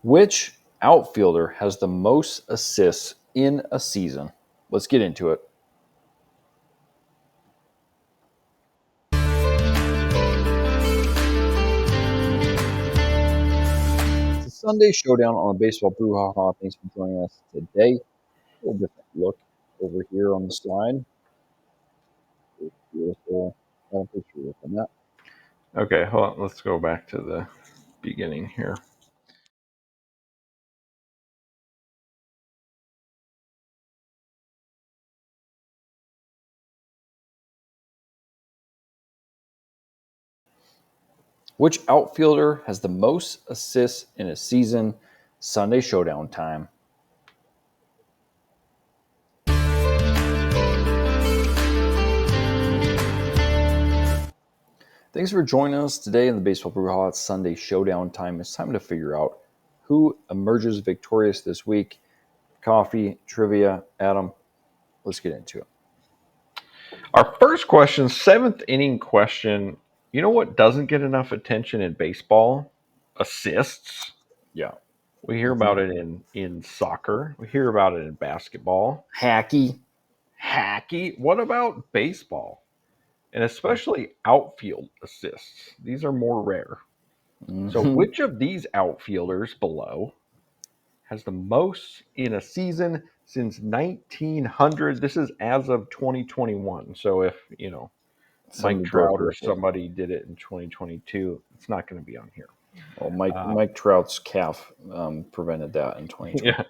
Which outfielder has the most assists in a season? Let's get into it. It's a Sunday showdown on the Baseball Brewhaha. Thanks for joining us today. A little different look over here on the slide. Beautiful. I don't think you're looking at that. Okay, hold on. Let's go back to the beginning here. Which outfielder has the most assists in a season? Sunday showdown time. Thanks for joining us today in the Baseball Brewhaha. It's Sunday showdown time. It's time to figure out who emerges victorious this week. Coffee, trivia, Adam, let's get into it. Our first question, seventh inning question. You know what doesn't get enough attention in baseball? Assists. Yeah. We hear about it in soccer. We hear about it in basketball. Hacky. What about baseball? And especially outfield assists. These are more rare. So which of these outfielders below has the most in a season since 1900? This is as of 2021. So if, Mike Trout or somebody did it in 2022, it's not going to be on here. Well, Mike Trout's calf prevented that in 2022. Yeah.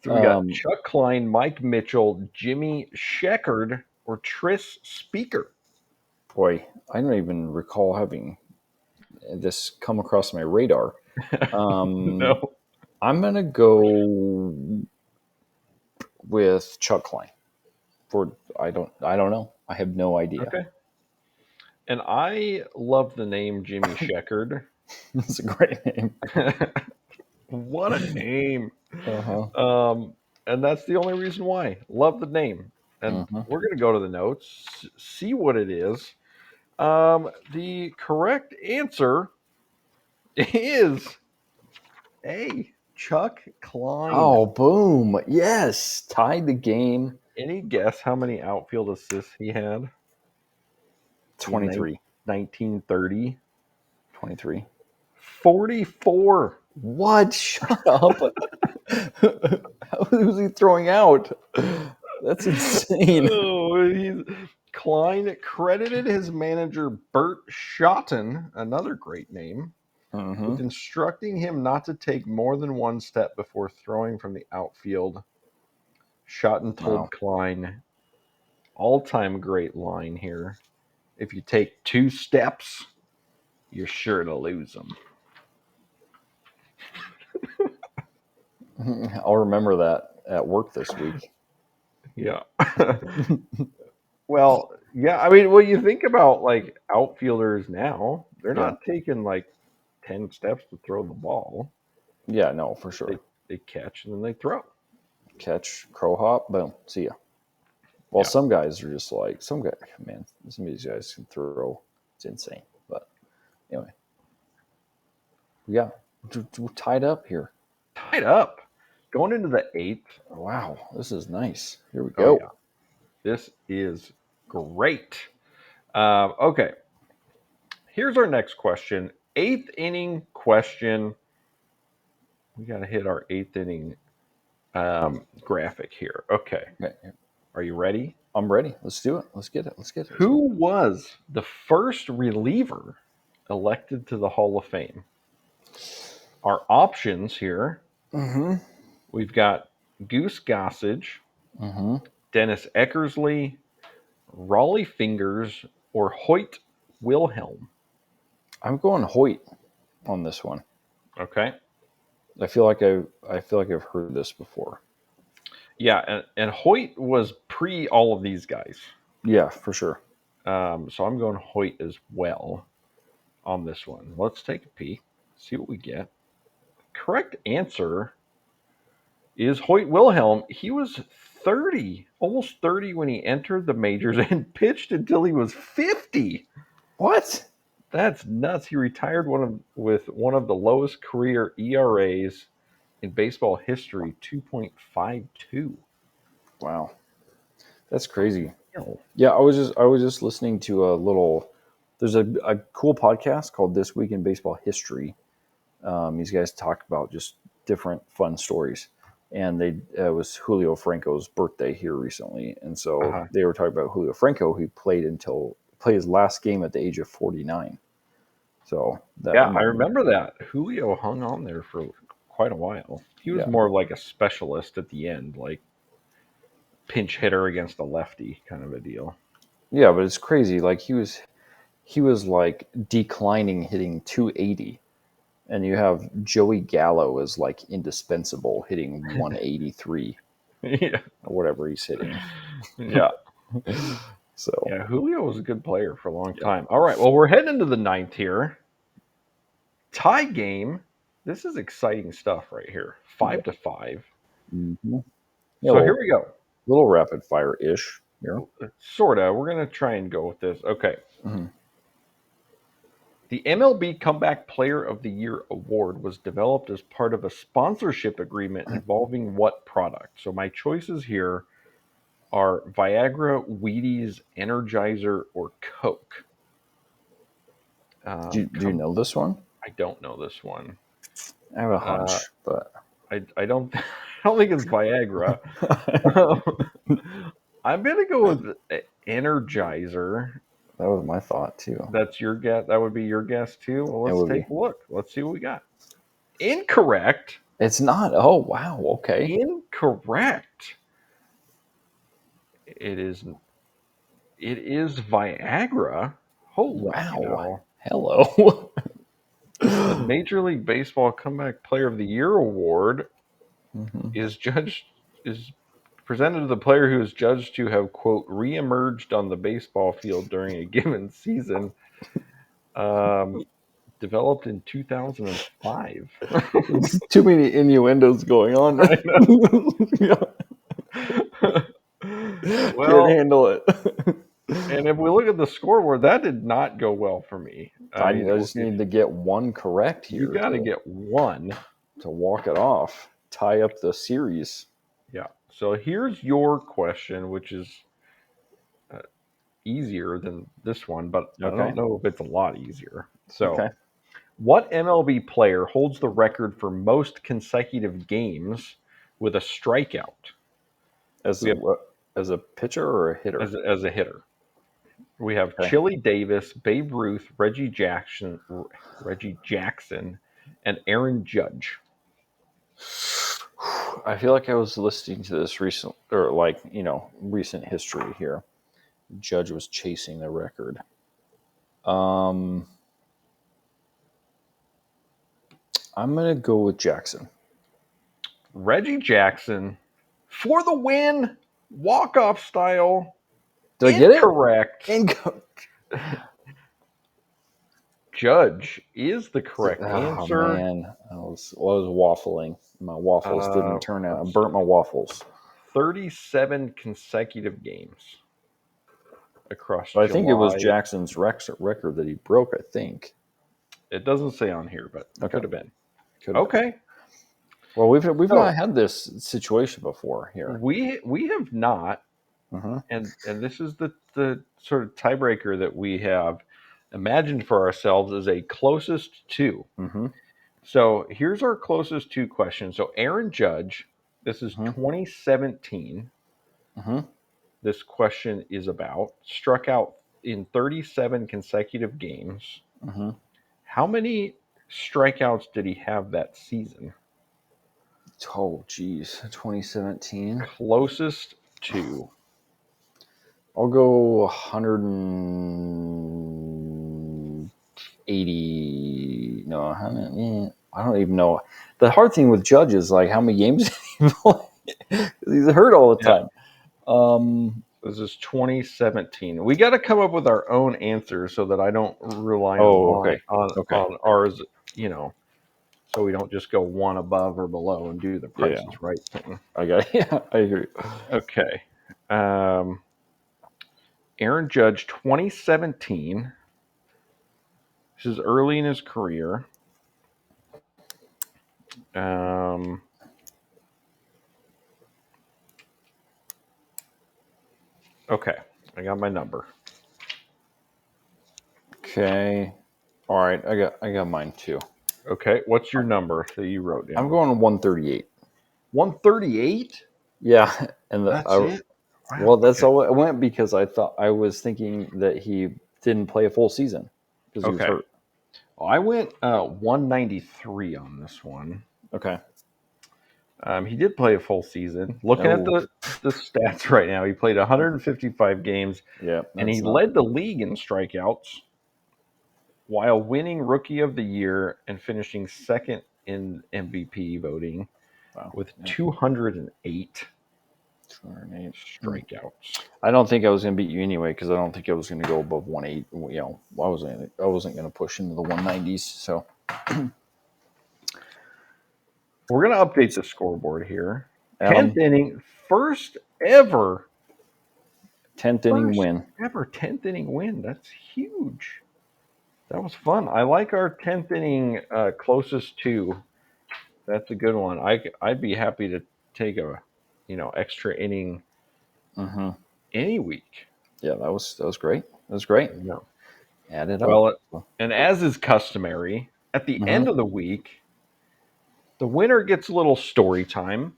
So we got Chuck Klein, Mike Mitchell, Jimmy Sheckard, or Tris Speaker. Boy, I don't even recall having this come across my radar. No. I'm going to go with Chuck Klein. I don't know. I have no idea. Okay. And I love the name Jimmy Sheckard. That's a great name. What a name. And that's the only reason why. Love the name. And we're going to go to the notes, see what it is. The correct answer is A, Chuck Klein. Oh, boom. Yes. Tied the game. Any guess how many outfield assists he had? 23. 1930. 23. 44. What? Shut up. How was he throwing out? That's insane. Oh, Klein credited his manager Bert Schotten, another great name, with instructing him not to take more than one step before throwing from the outfield. Schotten told Klein, all-time great line here, if you take 2 steps, you're sure to lose them. I'll remember that at work this week. Yeah. Well, yeah, I mean, when you think about like outfielders now, they're not taking like 10 steps to throw the ball. Yeah, no, for sure. They catch and then they throw. Catch, crow hop, boom, see ya. Well, some guys are just like, some of these guys can throw. It's insane. But anyway, yeah, we're tied up here. Tied up. Going into the 8th. Wow, this is nice. Here we go. Yeah. This is great. Okay. Here's our next question. 8th inning question. We got to hit our 8th inning graphic here. Okay. Are you ready? I'm ready. Let's do it. Let's get it. Who was the first reliever elected to the Hall of Fame? Our options here. We've got Goose Gossage, Dennis Eckersley, Raleigh Fingers, or Hoyt Wilhelm. I'm going Hoyt on this one. Okay. I feel like I've heard this before. Yeah, and Hoyt was pre all of these guys. Yeah, for sure. So I'm going Hoyt as well on this one. Let's take a peek, see what we get. Correct answer is Hoyt Wilhelm. He was 30, almost 30 when he entered the majors and pitched until he was 50. What? That's nuts. He retired with one of the lowest career ERAs in baseball history, 2.52. Wow, that's crazy. Wow. Yeah, I was just listening to a little. There's a cool podcast called This Week in Baseball History. These guys talk about just different fun stories, and they it was Julio Franco's birthday here recently, and so Uh-huh. they were talking about Julio Franco, who played his last game at the age of 49. So that Yeah, I remember that. Julio hung on there for quite a while. He was yeah, more like a specialist at the end, like pinch hitter against a lefty kind of a deal. yeah, but it's crazy. Like he was like declining, hitting 280. And you have Joey Gallo as like indispensable, hitting 183 Yeah. or whatever he's hitting. Yeah. So Yeah, Julio was a good player for a long yeah, time. All right, well, we're heading into the ninth here. Tie game. This is exciting stuff right here. yeah, 5-5. mm-hmm. Yeah, So here we go. little rapid fire ish here. Sorta. We're gonna try and go with this. Okay. Mm-hmm. The MLB Comeback Player of the Year award was developed as part of a sponsorship agreement involving what product? So my choices here are Viagra, Wheaties, Energizer, or Coke. Do you know this one? I don't know this one. I have a Uh, hunch, but I don't I don't think it's Viagra. I'm gonna go with Energizer. that was my thought too. That's your guess. That would be your guess too. Well, It let's would take be. a look. Let's see what we got. Incorrect. It's not. Oh wow. Okay. Incorrect. It is. It is Viagra. Holy Wow. cow! Hello. The Major League Baseball Comeback Player of the Year award Mm-hmm. is presented to the player who is judged to have quote reemerged on the baseball field during a given season. Um, Developed in 2005. There's too many innuendos going on. I Yeah. know. Can't Well, handle it. and if we look at the scoreboard, that did not go well for me. I I mean, just if need to get one correct you here got to get one. to walk it off, tie up the series. Yeah. So here's your question, which is uh, easier than this one, but I Okay. don't know if it's a lot easier. So, Okay. what MLB player holds the record for most consecutive games with a strikeout? As We have as a pitcher or a hitter? as a hitter. We have Okay. Chili Davis, Babe Ruth, Reggie Jackson, and Aaron Judge. I feel like I was listening to this recent, or like recent history here. Judge was chasing the record. I'm gonna go with Jackson. Reggie Jackson for the win, walk-off style. Did I get it? Incorrect. Judge is the correct Oh answer. man, I was waffling. My waffles didn't turn out. I Let's burnt my waffles. 37 consecutive games across But I think it was July. Jackson's record that he broke. I think. It doesn't say on here, but it Okay. could have been. Could have been. Okay. Well, we've So, not had this situation before here. We have not, Uh-huh. and this is the sort of tiebreaker that we have imagined for ourselves as a closest to. Mm-hmm. So here's our closest to question. So Aaron Judge, this is 2017. Mm-hmm. This question is about struck out in 37 consecutive games. Mm-hmm. How many strikeouts did he have that season? Oh, geez, 2017. Closest to. I'll go 180. No, I don't even know. The hard thing with Judge is like how many games did he play? He's hurt all the time. This is 2017. We got to come up with our own answers so that I don't rely okay. on ours, so we don't just go one above or below and do the prices right thing. I got it. Yeah, I agree. Okay. Aaron Judge, 2017. This is early in his career. Okay, I got my number. Okay. All right, I got mine too. Okay, what's your number that you wrote down? I'm going 138. 138? Yeah, and That's it? Wow. well, that's Okay. all I went because I was thinking that he didn't play a full season because he was Okay. hurt. Well, I went 193 on this one. Okay. He did play a full season. Looking at Oh, the stats right now, he played 155 games, yeah, and he that's not. led the league in strikeouts while winning Rookie of the Year and finishing second in MVP voting Wow. with Yeah, 208 208. strikeouts. I don't think I was going to beat you anyway because I don't think I was going to go above 1.8. You know, I wasn't going to push into the 190s. So We're going to update the scoreboard here. Adam, 10th inning, first ever 10th inning win. 10th inning win. That's huge. That was fun. I like our 10th inning closest to. That's a good one. I'd be happy to take a extra inning Mm-hmm. any week. Yeah, that was great. That was great. No. Add it up. Well, and as is customary, at the Mm-hmm. end of the week, the winner gets a little story time.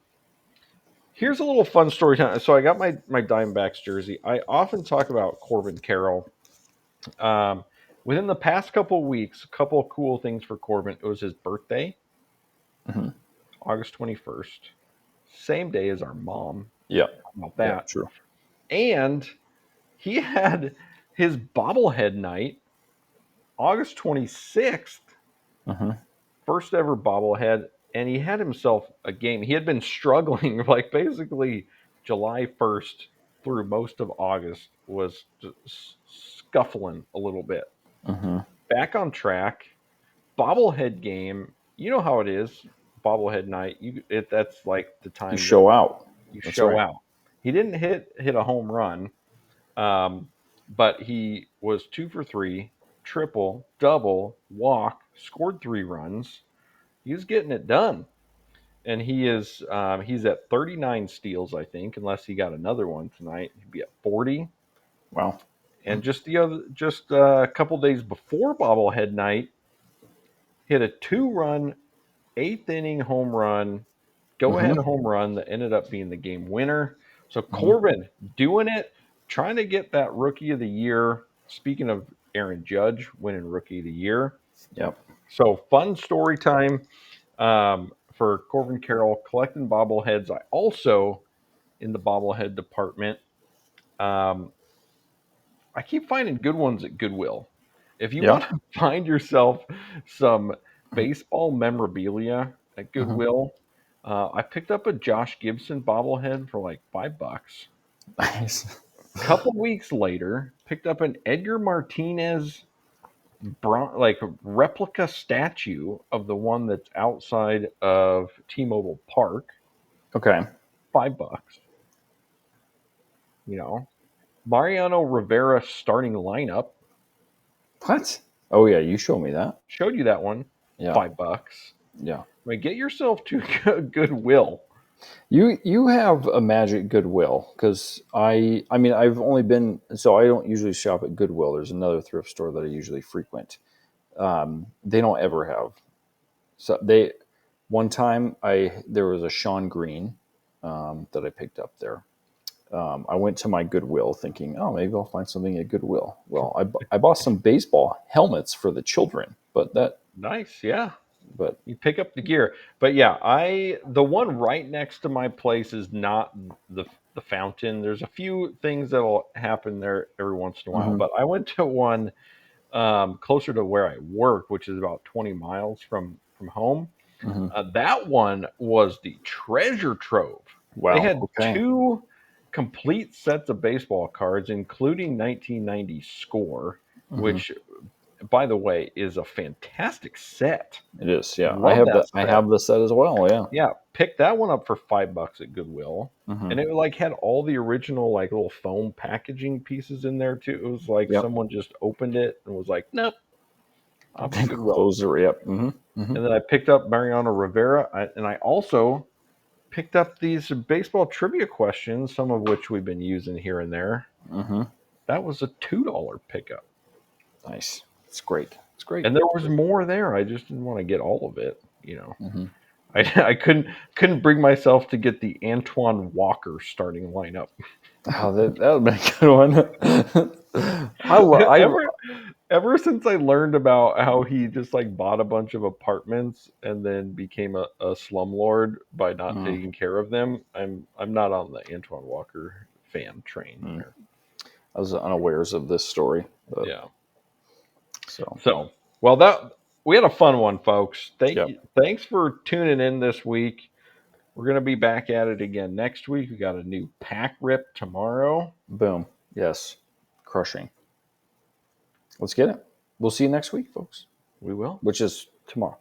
Here's a little fun story time. So I got my Diamondbacks jersey. I often talk about Corbin Carroll. Within the past couple of weeks, a couple of cool things for Corbin. It was his birthday, Mm-hmm. August 21st, same day as our mom. Yeah. How about Yeah. that? True. And he had his bobblehead night, August 26th, Mm-hmm. first ever bobblehead, and he had himself a game. He had been struggling, like basically July 1st through most of August, was just scuffling a little bit. Mm-hmm. Back on track, bobblehead game. You know how it is, bobblehead night. That's like the You time that show out. you That's show right. out. He didn't hit a home run, but he was 2 for 3, triple, double, walk, scored 3 runs. He was getting it done, and he's at 39 steals, I think, unless he got another one tonight. He'd be at 40. Wow. And just a couple days before bobblehead night, hit a 2-run 8th inning home run, go ahead Mm-hmm. home run that ended up being the game winner. So Mm-hmm. Corbin doing it, trying to get that Rookie of the Year. Speaking of Aaron Judge winning Rookie of the Year, Yep. so fun story time for Corbin Carroll collecting bobbleheads. I also in the bobblehead department. Um, I keep finding good ones at Goodwill. If you want Yep. to find yourself some baseball memorabilia at Mm-hmm. Goodwill, I picked up a Josh Gibson bobblehead for like $5. Nice. A couple weeks later, picked up an Edgar Martinez like replica statue of the one that's outside of T-Mobile Park. Okay. $5. Mariano Rivera starting lineup. What? Oh yeah, you showed me that. Showed you that one. Yeah. $5. Yeah. I mean, get yourself to Goodwill. You have a magic Goodwill because I mean I've only been so I don't usually shop at Goodwill. There's another thrift store that I usually frequent. They don't ever have so they one time there was a Sean Green that I picked up there. I went to my Goodwill thinking, oh, maybe I'll find something at Goodwill. Well, I bought some baseball helmets for the children, Nice, yeah. but You pick up the gear. But yeah, the one right next to my place is not the fountain. There's a few things that'll happen there every once in a while. mm-hmm, But I went to one closer to where I work, which is about 20 miles from home. mm-hmm. That one was the treasure trove. They Wow, had okay, 2 complete sets of baseball cards, including 1990 Score, mm-hmm. which, by the way, is a fantastic set. It is. Yeah, Love that I set. have the set as well. Yeah. Yeah, picked that one up for $5 at Goodwill. Mm-hmm. And it like had all the original like little foam packaging pieces in there too. It was like Yep. someone just opened it and was like, nope, off of Goodwill. Closer, yep. And then I picked up Mariano Rivera, and I also picked up these baseball trivia questions, some of which we've been using here and there. That was a $2 pickup. Nice. It's great. It's great. And there was more there. I just didn't want to get all of it, you know. I couldn't bring myself to get the Antoine Walker starting lineup. Oh, that would be a good one. Ever since I learned about how he just like bought a bunch of apartments and then became a slumlord by not taking care of them, I'm not on the Antoine Walker fan train there. I was unawares of this story. But, Yeah. So well, that we had a fun one, folks. Yep. Thanks for tuning in this week. We're gonna be back at it again next week. We got a new pack rip tomorrow. Boom. Yes. Crushing. Let's get it. We'll see you next week, folks. We will. Which is tomorrow.